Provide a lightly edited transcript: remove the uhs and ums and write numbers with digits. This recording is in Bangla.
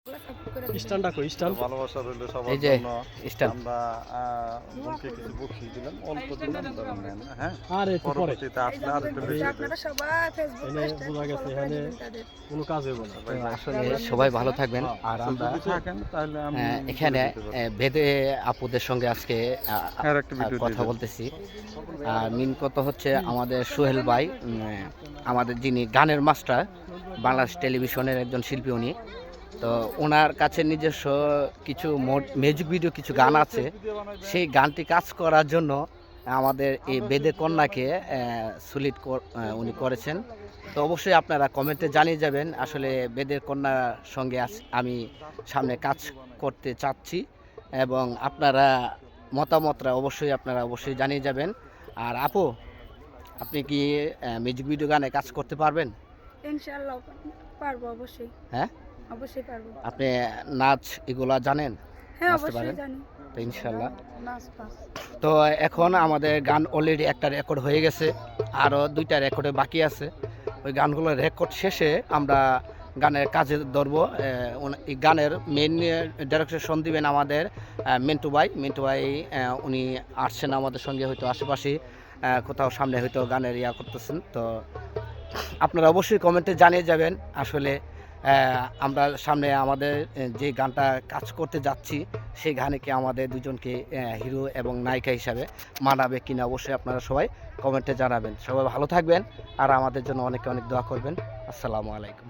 স্ট্যান্ড রাখো স্ট্যান্ড ভালোবাসা রইল সবার এই যে জন্য। স্ট্যান্ড আমরা বোনকে কিছু বকশিশ দিলাম, অল্প দিলাম, ধরেন নেন, হ্যাঁ। আর একটু পরে পরবর্তীতে আসলে আর একটু বেশি দেব। আপনারা সবাই ফেসবুক এনে বোঝা গেছে এখানে কোনো কাজ হবে না। ভাই, আসলে সবাই ভালো থাকবেন। আর আমরা যদি থাকেন তাহলে আমি এখানে দিতে পারবো। বেদে আপুদের সঙ্গে আজকে আর একটা ভিডিও দিয়ে কথা দেব। বলতেছি। মেন কথা হচ্ছে আমাদের সোহেল ভাই, আমাদের যিনি গানের মাস্টার, বাংলাদেশ টেলিভিশনের একজন শিল্পী উনি। তো ওনার কাছে নিজস্ব কিছু মিউজিক ভিডিও কিছু গান আছে, সেই গানটি কাজ করার জন্য আমাদের এই বেদে কন্যাকে সুলিট উনি করেছেন। তো অবশ্যই আপনারা কমেন্টে জানিয়ে যাবেন আসলে বেদের কন্যার সঙ্গে আমি সামনে কাজ করতে চাচ্ছি, এবং আপনারা মতামতটা অবশ্যই জানিয়ে যাবেন। আর আপু, আপনি কি মিউজিক ভিডিও গানে কাজ করতে পারবেন? ইনশাআল্লাহ পারবো, অবশ্যই। হ্যাঁ, অবশ্যই পারবো। আপনি নাচ এগুলা জানেন? হ্যাঁ, নাচতে অবশ্যই পারেন? জানি। তো ইনশাল্লাহ। নাচ পাস। তো এখন আমাদের গান অলরেডি একটা রেকর্ড হয়ে গেছে, আরও 2টা রেকর্ডে বাকি আছে। ওই গানগুলোর রেকর্ড শেষে আমরা গানের কাজে ধরবো। এই গানের মেন ডাইরেকশন দিবেন আমাদের মিন্টু ভাই। উনি আসছেন আমাদের সঙ্গে, হয়তো আশেপাশে কোথাও সামনে হয়তো গানের করতেছেন। তো আপনারা অবশ্যই কমেন্টে জানিয়ে যাবেন আসলে আমরা সামনে আমাদের যে গানটা কাজ করতে যাচ্ছি সেই গানে কি আমাদের দুজনকে হিরো এবং নায়িকা হিসাবে মানাবে কিনা, অবশ্যই আপনারা সবাই কমেন্টে জানাবেন। সবাই ভালো থাকবেন আর আমাদের জন্য অনেক অনেক দোয়া করবেন। আসসালামু আলাইকুম।